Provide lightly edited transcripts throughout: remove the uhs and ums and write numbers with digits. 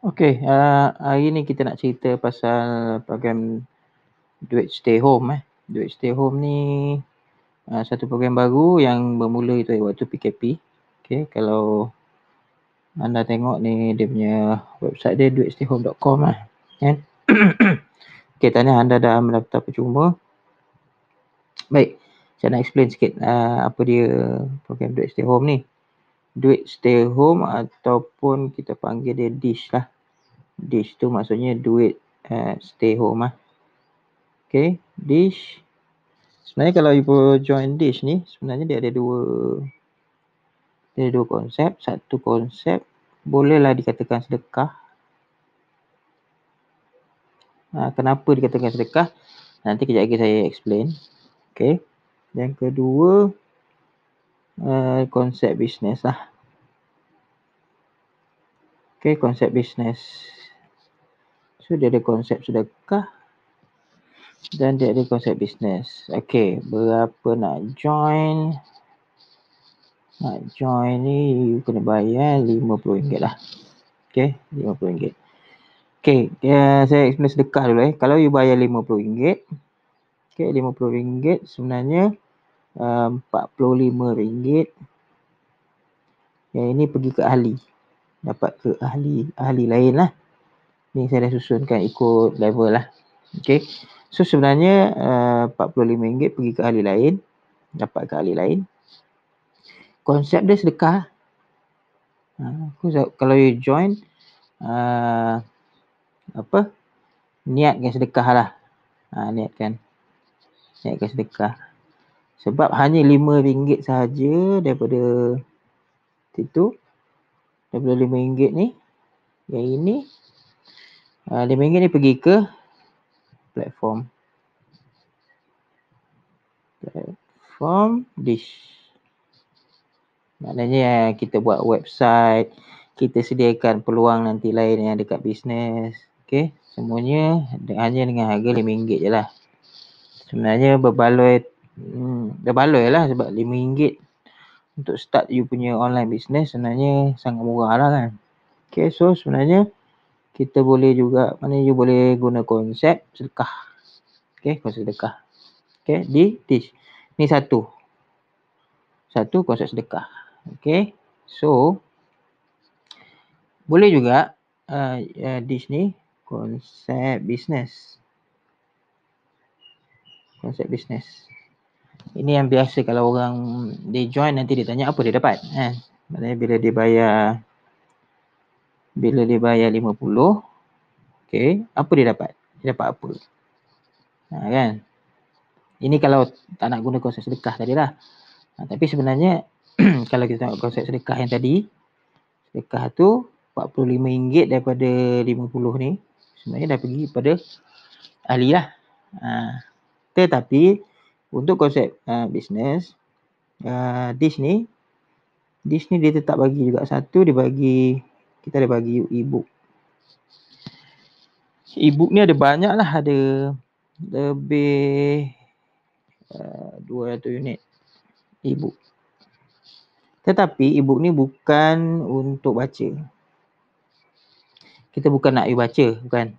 Okey, hari ni kita nak cerita pasal program duit stay home. Duit stay home ni, satu program baru yang bermula itu waktu PKP. Okey, kalau anda tengok ni dia punya website dia duitstayhome.com kan. Okey, tahniah anda dah mendaftar percuma. Baik, saya nak explain sikit, apa dia program duit stay home ni. Duit stay home ataupun kita panggil dia DISH lah. DISH tu maksudnya duit stay home . Okey, DISH. Sebenarnya kalau you join DISH ni, sebenarnya dia ada dua konsep. Satu konsep bolehlah dikatakan sedekah. Kenapa dikatakan sedekah? Nanti kejap lagi saya explain. Okey. Yang kedua, konsep bisnes lah. Okey, konsep bisnes. So, dia ada konsep sedekah dan dia ada konsep bisnes. Okey, berapa nak join? Nak join ni you kena bayar RM50 lah. Okey, RM50. Okey, saya explain sedekah dulu . Kalau you bayar RM50, okey, RM50 sebenarnya RM45. Yang ini pergi ke ahli. Dapat ke ahli lain lah. Ni saya dah susunkan ikut level lah. Okey. So sebenarnya RM45 pergi ke ahli lain, dapat ke ahli lain. Konsep dia sedekah. Kalau you join niatkan sedekah lah. Niatkan sedekah. Sebab hanya RM5 sahaja daripada situ. Daripada RM5 ni, yang ini RM5 ni pergi ke platform DISH. Maknanya kita buat website, kita sediakan peluang nanti lain yang dekat bisnes. Okey, semuanya hanya dengan harga RM5 je lah. Sebenarnya berbaloi lah sebab RM5 untuk start you punya online business sebenarnya sangat murah lah kan. Okey, so sebenarnya kita boleh juga, maknanya you boleh guna konsep sedekah. Okey, konsep sedekah. Okey, di DISH. Ni satu konsep sedekah. Okey. So boleh juga DISH ni konsep bisnes. Konsep bisnes. Ini yang biasa kalau orang dia join nanti dia tanya apa dia dapat kan. Maknanya bila dia bayar 50, okey, apa dia dapat? Dia dapat apa? Kan? Ini kalau tak nak guna konsep sedekah tadi lah. Tapi sebenarnya kalau kita tengok konsep sedekah yang tadi, sedekah tu RM45 daripada 50 ni sebenarnya dah pergi pada ahli lah. Tetapi untuk konsep bisnes, DISH ni dia tetap bagi juga satu, kita ada bagi e-book. E-book ni ada banyak lah, ada lebih 200 unit e-book. Tetapi e-book ni bukan untuk baca. Kita bukan nak you baca, bukan.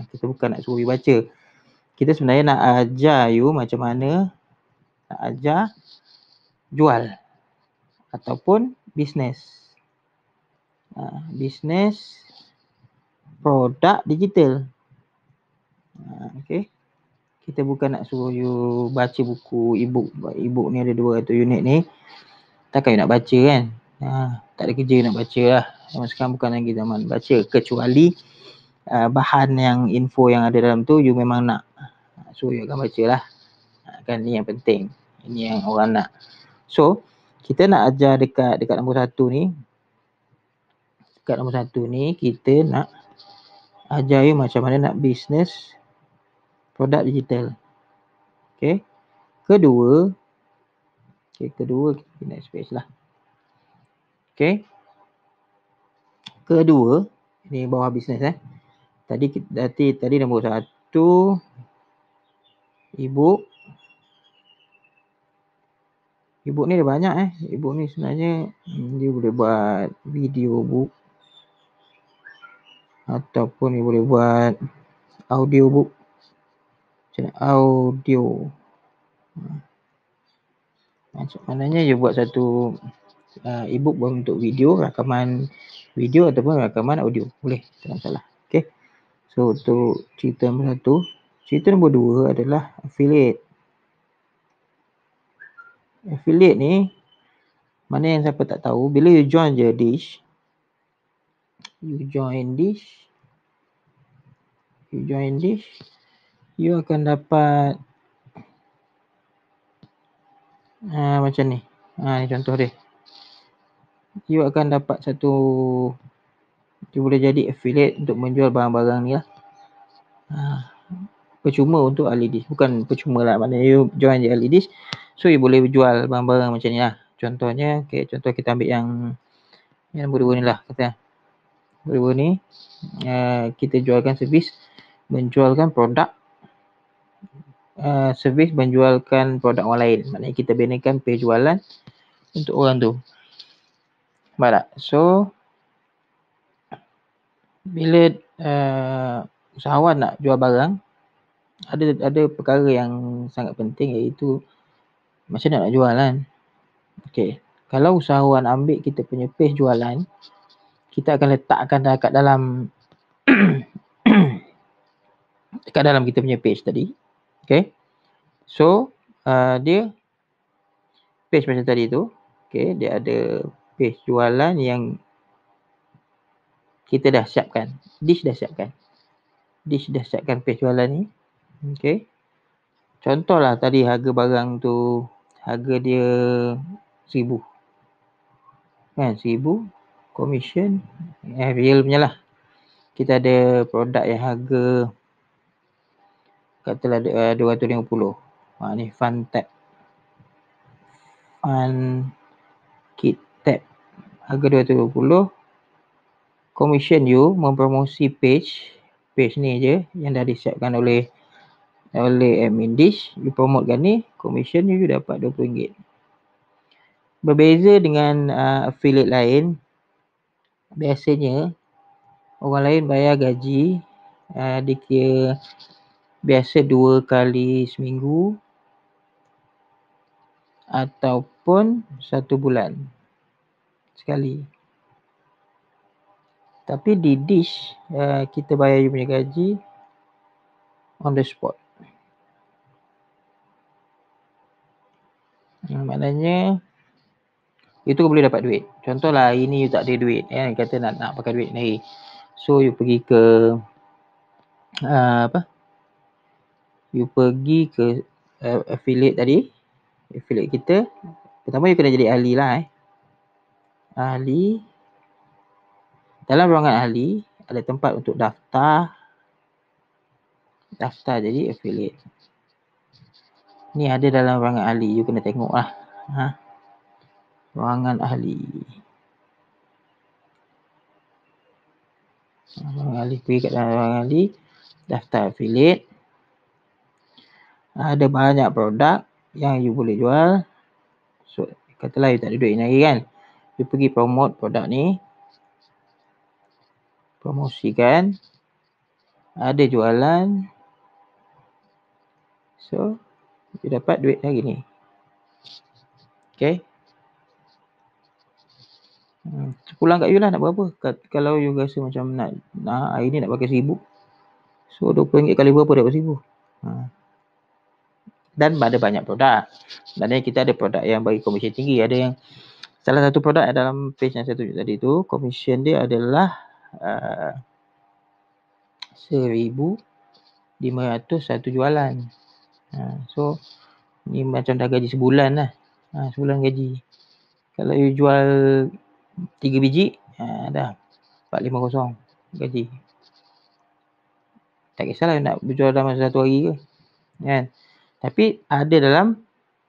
Kita bukan nak suruh you baca. Kita sebenarnya nak ajar you macam mana nak ajar jual ataupun bisnes. Bisnes produk digital. Okey. Kita bukan nak suruh you baca buku e-book. E-book ni ada 200 unit ni. Takkan you nak baca kan? Tak ada kerja nak baca lah. Zaman sekarang bukan lagi zaman baca. Kecuali bahan yang info yang ada dalam tu you memang nak. So you akan baca lah. Kan ni yang penting. Ini yang orang nak. So kita nak ajar dekat nombor 1 ni. Dekat nombor 1 ni kita nak ajar you macam mana nak bisnes produk digital. Okey. Kedua next page lah. Okey. Kedua, ni bawah bisnes Tadi nombor 1 e-book. E-book ni ada banyak E-book ni sebenarnya dia boleh buat video book. ataupun you boleh buat audiobook, channel audio. Maknanya you buat satu e-book berbentuk video, rakaman video ataupun rakaman audio, boleh, tak masalah. Okey. So untuk cerita nombor 1, cerita nombor 2 adalah affiliate. Affiliate ni, mana yang siapa tak tahu, bila you join je Dish, you akan dapat macam ni. Ni contoh dia. You akan dapat satu, you boleh jadi affiliate untuk menjual barang-barang ni lah. Percuma untuk ahli Dish. Bukan percuma lah, maknanya you join je ahli Dish, so you boleh jual barang-barang macam ni lah. Contohnya, contoh kita ambil yang nombor 2 ni lah. Kata nombor 2 ni, kita jualkan servis menjualkan produk, servis menjualkan produk orang lain. Maknanya kita binakan page jualan untuk orang tu. Nampak tak? So bila usahawan nak jual barang, ada perkara yang sangat penting, iaitu macam mana nak jual kan. Okey, kalau usahawan ambil kita punya page jualan, kita akan letakkan dekat dalam dekat dalam kita punya page tadi. Okey, so dia page macam tadi tu, okey, dia ada page jualan yang kita dah siapkan. Dish dah siapkan page jualan ni. Okey, contohlah tadi harga barang tu, harga dia 1,000 kan, 1,000, commission real punya lah. Kita ada produk yang harga katalah 250. Ni fun kit tab, harga 250. Commission you mempromosi page ni je yang dah disiapkan oleh admin Dish. You promotekan ni, commission you dapat RM20. Berbeza dengan affiliate lain, biasanya orang lain bayar gaji, dikira biasa 2 kali seminggu ataupun 1 bulan sekali. Tapi di Dish, kita bayar you punya gaji on the spot. Maknanya itu boleh dapat duit. Contohlah hari ni you tak ada duit, kata nak pakai duit ni. So you pergi ke you pergi ke affiliate tadi, affiliate kita. Pertama you kena jadi ahli lah. Ahli. Dalam ruangan ahli ada tempat untuk daftar jadi affiliate. Ni ada dalam ruangan ahli, you kena tengok lah. Ruangan ahli. Pergi kat dalam ruangan ahli, daftar affiliate. Ada banyak produk yang you boleh jual. So katalah you tak ada duit ni kan, you pergi promote produk ni, promosikan, ada jualan, so you dapat duit hari ni. Okay, pulang kat you lah nak berapa. Kalau you rasa macam nak hari ni nak pakai 1,000, so RM20 kali berapa dapat 1,000. Dan ada banyak produk. Maknanya kita ada produk yang bagi komisen tinggi. Ada yang salah satu produk dalam page yang saya tunjuk tadi tu, komisen dia adalah 1,500 satu jualan. So ni macam dah gaji sebulan lah. Sebulan gaji. Kalau you jual 3 biji, dah 450 gaji. Tak kisahlah nak berjual dalam satu hari ke, kan. Tapi ada dalam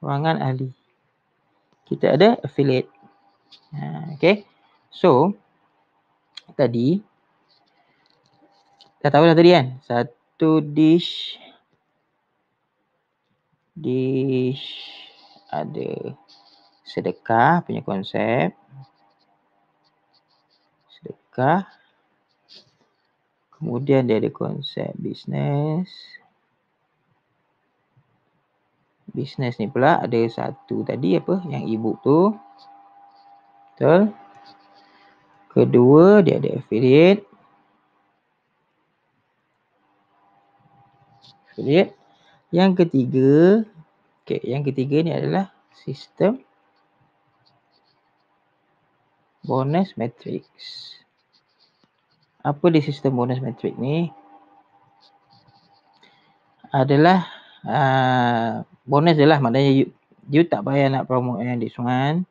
ruangan ahli. Kita ada affiliate. Okay. So tadi dah tahu dah tadi kan, satu dish ada sedekah punya konsep. Sedekah Kemudian dia ada konsep bisnes. Bisnes ni pula ada satu tadi apa yang e-book tu. Betul. Kedua dia ada affiliate. Yang ketiga, yang ketiga ni adalah sistem bonus matrix. Apa di sistem bonus matrix ni? Adalah bonus je lah, maknanya you tak payah nak promote yang this one,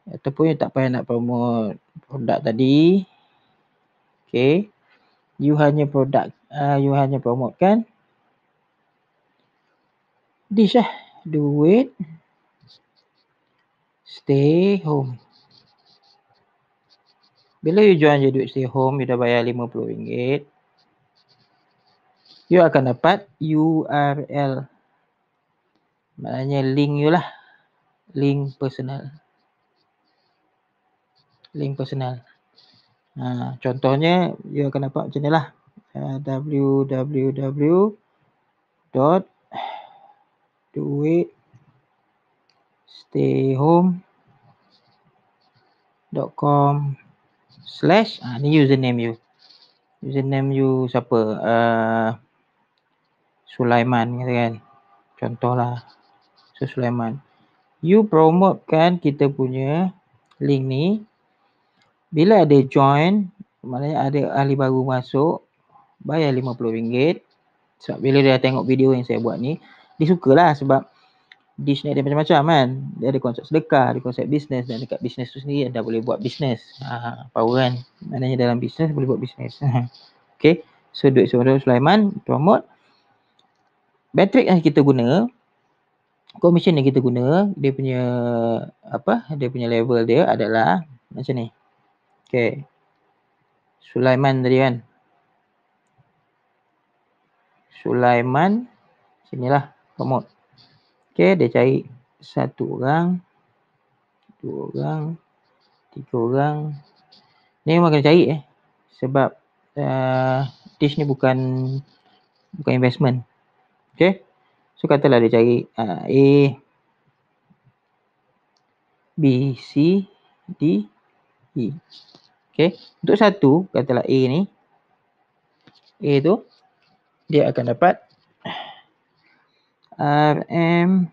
ataupun you tak payah nak promote produk tadi. Okay, you hanya promotekan this lah, duit stay home. Bila you join je duit stay home, you dah bayar RM50, you akan dapat URL, maknanya link you lah, link personal. Contohnya you akan dapat macam ni lah, www.duitstayhome.com/ ni username you siapa, Sulaiman kata kan, contohlah. So Sulaiman, you promotekan kita punya link ni. Bila ada join, maknanya ada ahli baru masuk, bayar RM50. Sebab bila dia tengok video yang saya buat ni, dia sukalah sebab dish ni ada macam-macam kan. Dia ada konsep sedekah, ada konsep bisnes, dan dekat bisnes tu sendiri anda boleh buat bisnes. Power kan, maknanya dalam bisnes boleh buat bisnes. Okay, so duit Sulaiman promote. Matrix yang kita guna, commission yang kita guna, dia punya level dia adalah macam ni. Okay, Sulaiman tadi kan, Sulaiman sinilah promote. Okay, dia cari 1 orang, 2 orang, 3 orang. Ni memang kena cari sebab dish ni bukan investment. Okay, so katalah dia cari A, B, C, D, E. Okay, untuk satu, katalah A ni, A tu dia akan dapat RM15.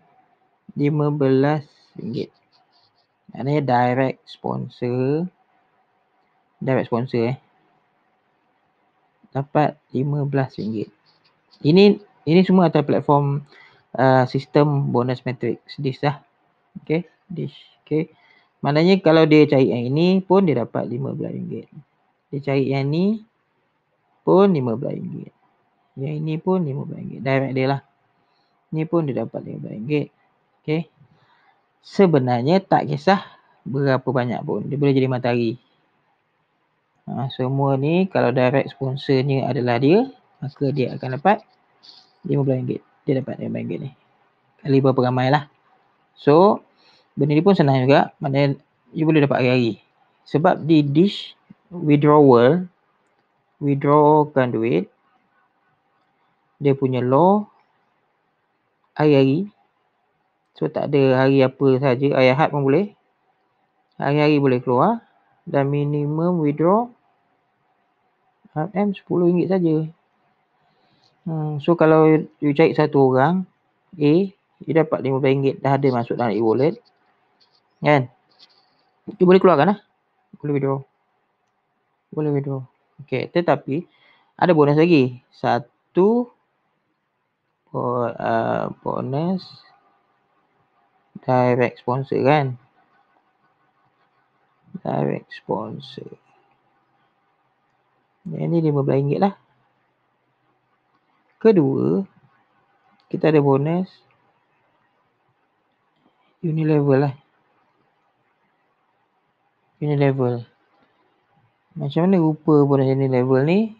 Maknanya direct sponsor dapat RM15. Ini semua atas platform sistem bonus matrix dish lah. Okay, dish. Okay, maknanya kalau dia cari yang ini pun dia dapat RM15. Dia cari yang ni pun RM15. Yang ini pun RM15. Direct dia lah. Ni pun dia dapat RM15. Okay, sebenarnya tak kisah berapa banyak pun, dia boleh jadi matahari. Semua ni kalau direct sponsornya adalah dia, maka dia akan dapat RM15. Dia dapat RM15 ni kali berapa ramai lah. So benda ni pun senang juga, maknanya you boleh dapat hari-hari. Sebab di dish withdrawkan duit, dia punya law hari-hari. So tak ada hari apa saja, hari Ahad pun boleh, hari-hari boleh keluar, dan minimum withdraw RM10 saja. So kalau you cari 1 orang A, you dapat RM15 dah ada masuk dalam e-wallet kan, you boleh keluarkan lah, boleh withdraw. Okay, tetapi ada bonus lagi, satu bonus direct sponsor kan, direct sponsor yang ni RM15 lah. Kedua, kita ada bonus Unilevel. Macam mana rupa bonus Unilevel ni?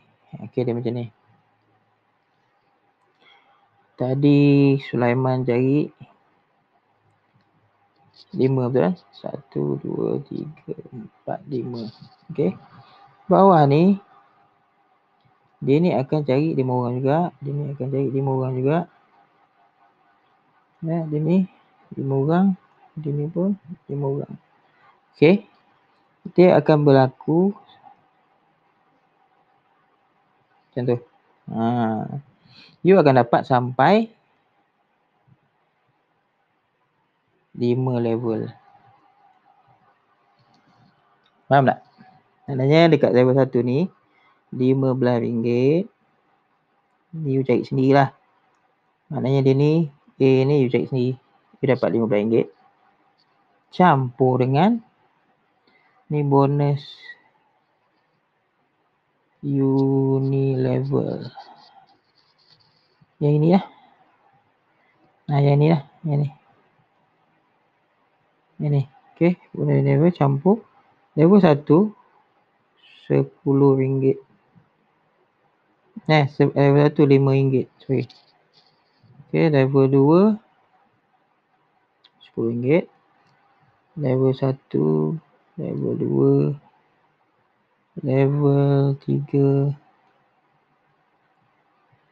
Okay, dia macam ni. Tadi Sulaiman cari 5, betul kan? 1, 2, 3, 4, 5. Okay, bawah ni Dia ni akan cari 5 orang juga. Dia ni akan cari 5 orang juga. Ya, dia ni 5 orang. Dia ni pun 5 orang. Okey. Dia akan berlaku macam tu. You akan dapat sampai 5 level. Faham tak? Maknanya dekat level 1 ni RM15. Ni you cari sendirilah. Maknanya dia ni A ni you cari sendiri. You dapat RM15. Campur dengan ni bonus Unilevel. Yang ini lah. Yang ni lah. Yang ni. Yang ni. Okay. Bonus Unilevel campur. Level 1 RM10. Level 1 RM5. Sorry. Okay. Level 2 RM10. Level 1, level 2, level 3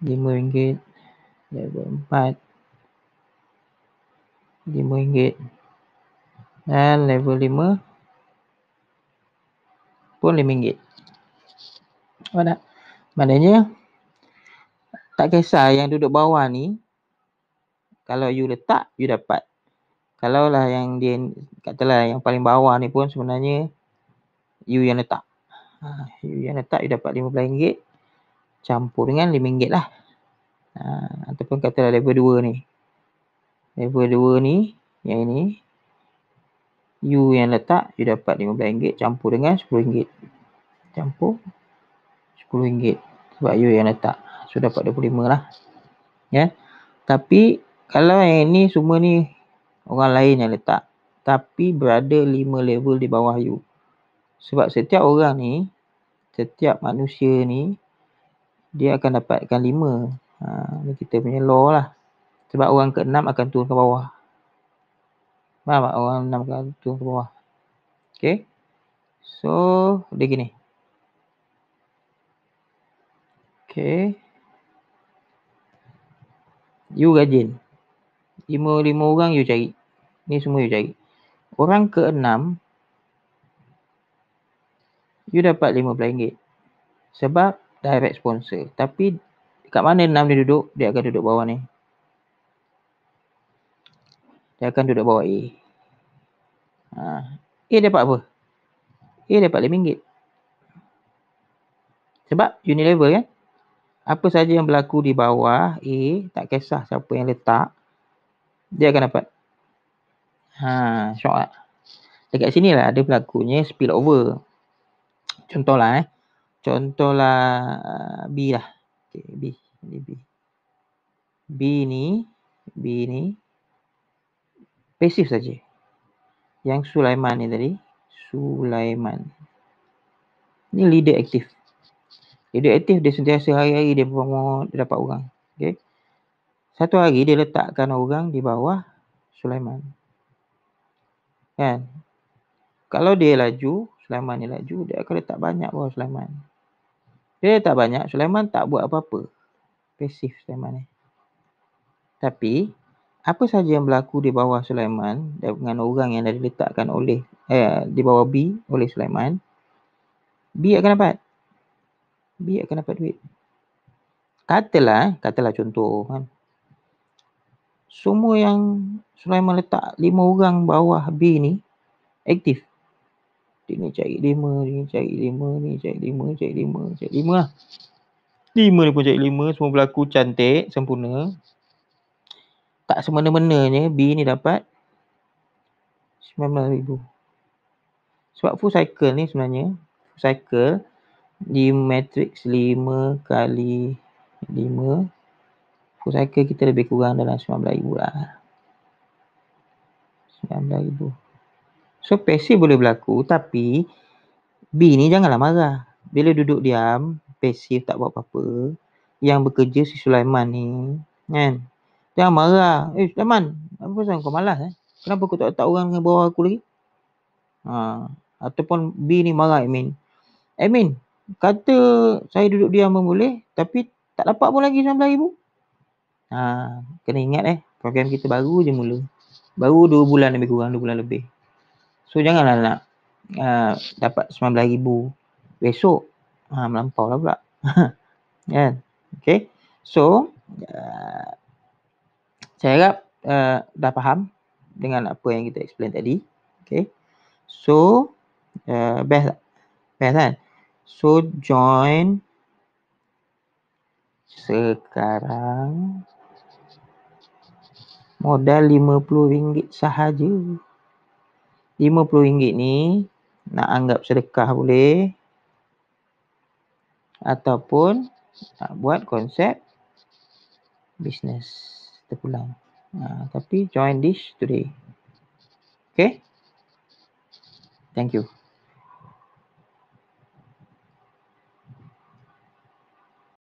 RM5, level 4 RM5 dan level 5 pun RM5. Nampak tak? Maknanya tak kisah yang duduk bawah ni, kalau you letak you dapat. Kalau lah yang dia katalah yang paling bawah ni pun sebenarnya you yang letak. You yang letak you dapat RM15 campur dengan RM5 lah. Ataupun katalah level 2 ni. Level 2 ni, yang ini you yang letak you dapat RM15 campur dengan RM10. Campur RM10 sebab you yang letak. So dapat 25 lah. Ya. Tapi kalau yang ni semua ni orang lain yang letak, tapi berada 5 level di bawah you. Sebab setiap orang ni, setiap manusia ni dia akan dapatkan 5. Ni kita punya law lah. Sebab orang ke-6 akan turun ke bawah. Faham tak? Orang 6 akan turun ke bawah. Okay. So, dia gini. Okay. You rajin. 5 orang you cari. Ni semua you cari. Orang ke-6, you dapat RM15. Sebab direct sponsor. Tapi, kat mana 6 dia duduk? Dia akan duduk bawah ni. Dia akan duduk bawah A. A dapat apa? A dapat RM5. Sebab Unilevel kan? Apa saja yang berlaku di bawah A, tak kisah siapa yang letak, dia akan dapat. Syok tak? Dekat sini lah ada berlakunya spillover. Contohlah B lah. Okay, B. B ni pasif saja. Yang Sulaiman ni tadi, Sulaiman. Ni leader aktif. Leader aktif dia sentiasa hari-hari dia promote, dia dapat orang. Okay. Satu hari dia letakkan orang di bawah Sulaiman. Kan? Kalau dia laju, Sulaiman ni laju, dia akan letak banyak bawah Sulaiman. Dia letak banyak, Sulaiman tak buat apa-apa. Pasif Sulaiman ni. Tapi, apa saja yang berlaku di bawah Sulaiman dengan orang yang dah diletakkan oleh di bawah B oleh Sulaiman, B akan dapat. B akan dapat duit. Katalah contoh kan. Semua yang Sulaiman letak 5 orang bawah B ni aktif. Dia ni cari 5, ni cari 5, ni cari 5, cari 5, cari 5 lah. 5 ni pun cari 5, semua berlaku cantik, sempurna. Tak semena-menanya B ni dapat 19,000. Sebab full cycle ni sebenarnya, full cycle di matrix 5 kali 5, full cycle kita lebih kurang dalam 19,000 lah. 19,000. So pasif boleh berlaku, tapi B ni janganlah marah. Bila duduk diam, pasif tak buat apa-apa, yang bekerja si Sulaiman ni, kan? Jangan marah. Sulaiman, apa pasal kau malas? Kenapa kau tak letak orang bawah aku lagi? Ataupun B ni marah admin. Admin, Kata saya duduk diam pun boleh, tapi tak dapat pun lagi RM19,000. Kena ingat program kita baru je mula. Baru 2 bulan lebih kurang, 2 bulan lebih. So janganlah nak dapat RM19,000 besok, melampaulah pula. Kan? Okay. So, saya harap dah faham dengan apa yang kita explain tadi. Okay. So, best tak? Best kan? So, join sekarang. Modal RM50 sahaja. RM50 ni nak anggap sedekah boleh, ataupun nak buat konsep bisnes terpulang. Tapi join this today. Okay? Thank you.